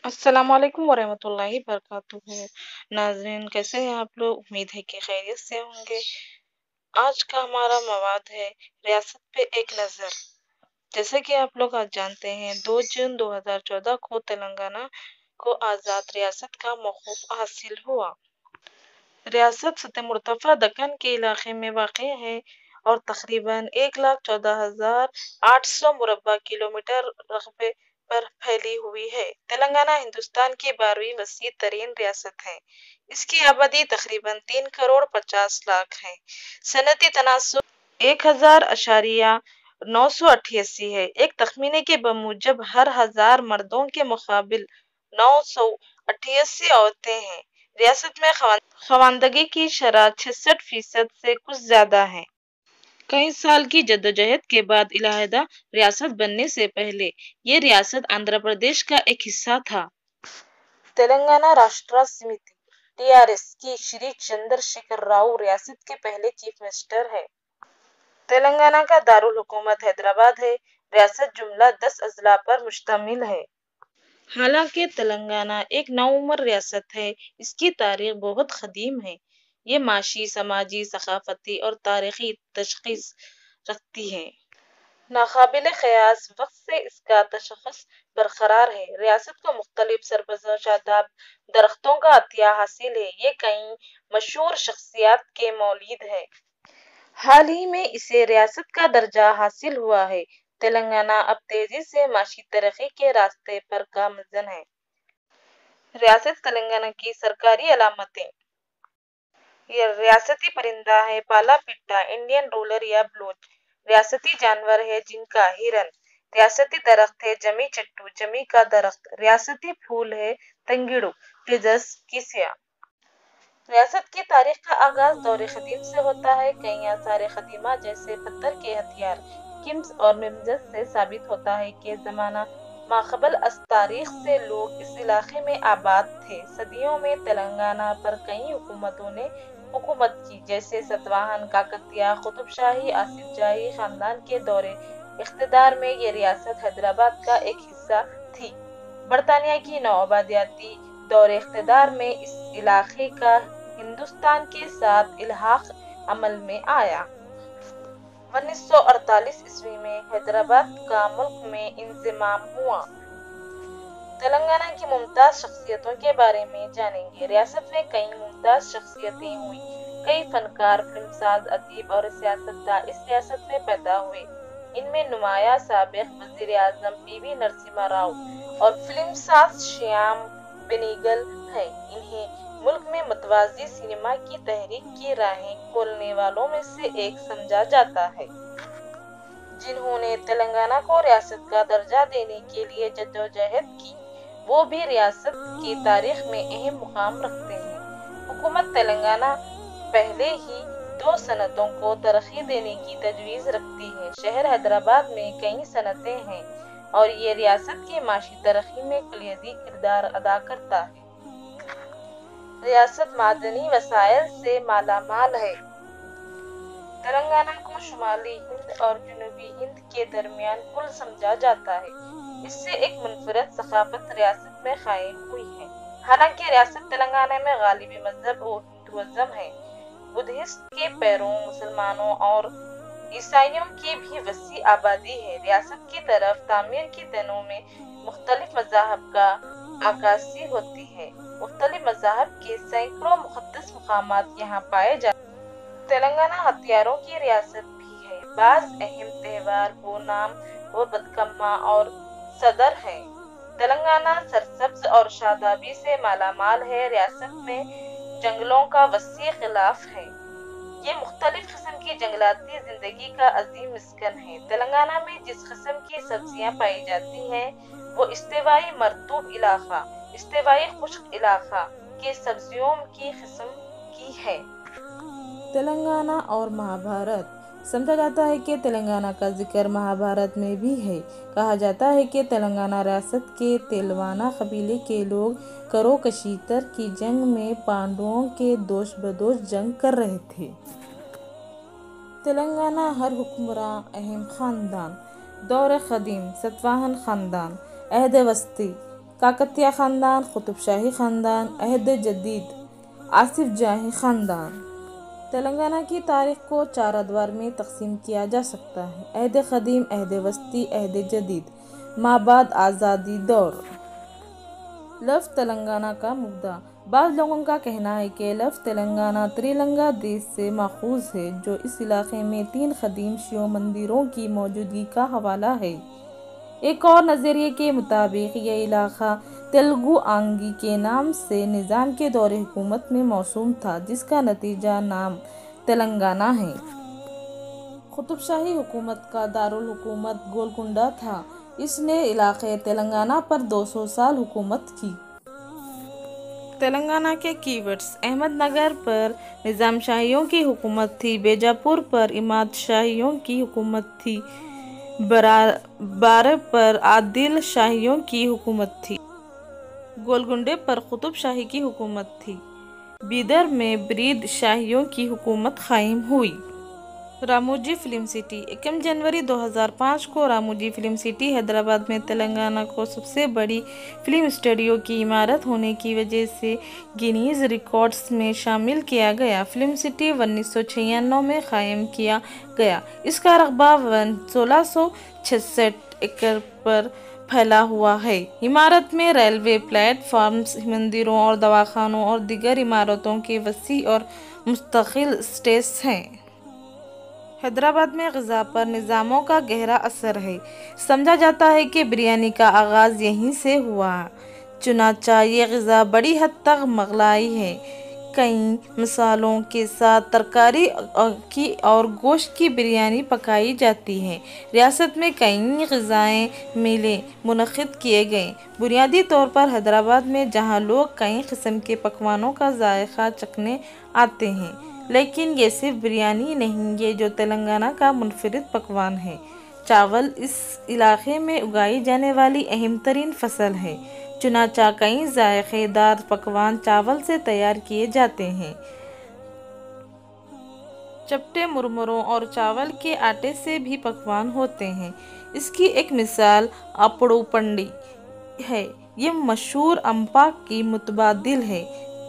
अस्सलाम वालेकुम वरहमतुल्लाहि वबरकातुहू। नाज़रीन, कैसे हैं आप लोग? उम्मीद है कि खैरियत से होंगे। आज का हमारा मवाद है रियासत पे एक नज़र। जैसे कि आप लोग आज जानते हैं, 2 जून 2014 को तेलंगाना को आज़ाद रियासत का मौक़ूफ़ हासिल हुआ। रियासत सतह मुर्तफ़ा दक्कन के इलाके में वाक़ है और तक़रीबन 1,14,800 मुरब्बा किलोमीटर रक़बे पर फैली हुई है। तेलंगाना हिंदुस्तान की 12वीं वसी तरीन रियासत है। इसकी आबादी तक़रीबन 3 करोड़ 50 लाख है। सनती तनासुब 1,988 है। एक तखमीने के बमूजब हर 1000 मर्दों के मुकाबिल 988 औरतें हैं। रियासत में खवानदगी की शरह 66% से कुछ ज्यादा है। कई साल की जद्दोजहद के बाद इलाहादा रियासत बनने से पहले ये रियासत आंध्र प्रदेश का एक हिस्सा था। तेलंगाना राष्ट्र समिति (टीआरएस) की श्री चंद्रशेखर राव रियासत के पहले चीफ मिनिस्टर है। तेलंगाना का दारुल हुकूमत हैदराबाद है। रियासत जुमला 10 अजला पर मुश्तमिल है। हालांकि तेलंगाना एक नौउम्र रियासत है, इसकी तारीख बहुत कदीम है। ये माशी, समाजी, सकाफती और तारीखी तशख़ीस रखती है। नाकाबिल क़यास वक्त से इसका तशख़्ख़ुस बरकरार है। रियासत को मुख्तलिफ सरबज़ो शादाब दरख्तों का अतिया हासिल है। ये कई मशहूर शख्सियात के मौलिद है। हाल ही में इसे रियासत का दर्जा हासिल हुआ है। तेलंगाना अब तेजी से माशी तरक्की के रास्ते पर गामज़न है। रियासत तेलंगाना की सरकारी अलामतें: ये रियासती परिंदा है पाला पिट्टा, इंडियन रूलर या ब्लूज। रियासती जानवर है जिनका हिरन। रियासती दरख्त है जमी चट्टू, जमी का दरख्त। रियासती फूल है तंगिड़ू, फिजस किसिया। रियासत की तारीख का आगाज दौर कदीम से होता है। कई आसार कदीमा जैसे पत्थर के हथियार, किम्स और मिमजस से साबित होता है कि ज़माना माक़बल तारीख से लोग इस इलाके में आबाद थे। सदियों में तेलंगाना पर कई हुकूमतों ने हुकूमत की, जैसे सतवाहन, काकतिया, कुतुब शाही, आसिफ जाही खानदान के दौरे इख्तिदार में ये रियासत हैदराबाद का एक हिस्सा थी। बरतानिया की नौआबादियाती दौर इख्तिदार में इस इलाके का हिंदुस्तान के साथ इल्हाक़ अमल में आया। 1948 ईस्वी में हैदराबाद का मुल्क में इंज़िमाम हुआ। तेलंगाना की मुमताज़ शख्सियतों के बारे में जानेंगे। रियासत में कई मुमताज़ शख्सियतें हुई। कई फनकार, फिल्मसाज, अदीब और सियासतदान इस रियासत में पैदा हुए। इनमें नुमाया साबिक़ वज़ीर आज़म पीवी नरसिम्हा राव और फिल्मसाज श्याम बेनेगल हैं। इन्हें मुल्क में मुतवाज़ी सिनेमा की तहरीक की राहें खोलने वालों में से एक समझा जाता है, जिन्होंने तेलंगाना को रियासत का दर्जा देने के लिए जद्दोजहद की। वो भी रियासत की तारीख में अहम मुकाम रखते हैं। हुकूमत तेलंगाना पहले ही 2 सनतों को तरक्की देने की तजवीज़ रखती है। शहर हैदराबाद में कई सनतें हैं और ये रियासत की माशी तरक्की में कलीदी किरदार अदा करता है। रियासत मादनी वसाइल से मालामाल है। तेलंगाना को शुमाली हिंद और जनूबी हिंद के दरमियान पुल समझा जाता है। इससे एक मुनफरद सकाफत रियासत में कायम हुई है। हालांकि रियासत तेलंगाना में गालिबी मजहब हिंदुइज्म है। बुद्धिस्ट के पैरों, मुसलमानों और ईसाइयों की भी वसी आबादी है। रियासत की तरफ तामीर की दिनों में मुख्तलिफ मज़ाहब का अक्कासी होती है। मुख्तलिफ मज़ाहब के सैकड़ों मुक़द्दस मकामात यहाँ पाए जाते हैं। तेलंगाना हथियारों की रियासत भी है। बाज़ अहम त्योहार ओनम व बतकम्मा और सदर है। तेलंगाना सरसब्ज और शादाबी से मालामाल है। रियासत में जंगलों का वसी खिलाफ है। ये मुख्तलिफ किस्म की जंगलाती जिंदगी का अजीम मिस्कन है। तेलंगाना में जिस किस्म की सब्जियां पाई जाती हैं वो इस्तिवाई मरतूब इलाका, इस्तिवाई खुश्क इलाका के सब्जियों की किस्म की है। तेलंगाना और महाभारत: समझा जाता है कि तेलंगाना का जिक्र महाभारत में भी है। कहा जाता है कि तेलंगाना रियासत के तेलवाना कबीले के लोग करो-कशीतर की जंग में पांडवों के दोष बदोश जंग कर रहे थे। तेलंगाना हर हुक्मरां अहम खानदान: दौर कदीम सतवाहन खानदान, अहद वस्ती کاکتیہ خاندان، قطب شاہی خاندان، عہد جدید، آصف جاہی خاندان۔ تلنگانہ کی تاریخ کو 4 ادوار میں تقسیم کیا جا سکتا ہے: عہد قدیم، عہد وسطی، عہد جدید، مابعد آزادی دور۔ لفظ تلنگانہ کا مبدا۔ بعض لوگوں کا کہنا ہے کہ لفظ تلنگانہ ترلنگا دیش سے ماخوذ ہے، جو اس علاقے میں 3 قدیم شیو مندروں کی موجودگی کا حوالہ ہے۔ ایک اور نظریے کے مطابق یہ علاقہ تیلگو آنگی کے نام سے نظام کے دور حکومت میں موسوم تھا، جس کا نتیجہ نام تلنگانہ ہے۔ قطب شاہی حکومت کا دارالحکومت گولکنڈہ تھا۔ اس نے علاقے تلنگانہ پر 200 سال حکومت کی۔ تلنگانہ کے کی ورڈز: احمد نگر پر نظام شاہیوں کی حکومت تھی، بیجاپور پر اماد شاہیوں کی حکومت تھی، بارے پر عادل شاہیوں کی حکومت تھی، گولکنڈہ پر قطب شاہی کی حکومت تھی، بیدر میں برید شاہیوں کی حکومت قائم ہوئی۔ راموجی فلم سٹی: 1 جنوری 2005 کو راموجی فلم سٹی حیدرآباد میں تلنگانہ کو سب سے بڑی فلم اسٹوڈیو کی عمارت ہونے کی وجہ سے گینیز ریکارڈز میں شامل کیا گیا۔ فلم سٹی 1996 میں قائم کیا گیا۔ اس کا رقبہ 1666 ایکڑ پر پھیلا ہوا ہے۔ عمارت میں ریلوے پلیٹ فارمز، مندروں اور دواخانوں اور دیگر عمارتوں کے وسیع اور مستقل اسٹیٹس ہیں۔ حیدرآباد میں غذا پر نظاموں کا گہرا اثر ہے۔ سمجھا جاتا ہے کہ بریانی کا آغاز یہیں سے ہوا۔ چنانچہ یہ غذا بڑی حد تک مغلائی ہے۔ کئی مصالحوں کے ساتھ ترکاری کی اور گوشت کی بریانی پکائی جاتی ہے۔ ریاست میں کئی غذائی میلے منعقد کیے گئے۔ بنیادی طور پر حیدرآباد میں جہاں لوگ کئی قسم کے پکوانوں کا ذائقہ چکھنے آتے ہیں، لیکن یہ صرف بریانی نہیں ہے جو تلنگانہ کا منفرد پکوان ہے۔ چاول اس علاقے میں اگائی جانے والی اہم ترین فصل ہے، چنانچہ کئی ذائقہ دار پکوان چاول سے تیار کیے جاتے ہیں۔ چپٹے مرمروں اور چاول کے آٹے سے بھی پکوان ہوتے ہیں۔ اس کی ایک مثال اپڑو پنڈی ہے۔ یہ مشہور امپا کی متبادل ہے،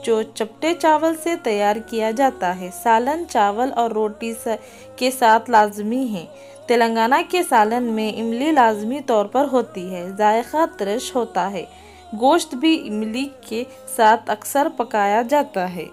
جو چپٹے چاول سے تیار کیا جاتا ہے۔ سالن چاول اور روٹی کے ساتھ لازمی ہے۔ تلنگانہ کے سالن میں املی لازمی طور پر ہوتی ہے۔ ذائقہ ترش ہوتا ہے۔ گوشت بھی املی کے ساتھ اکثر پکایا جاتا ہے۔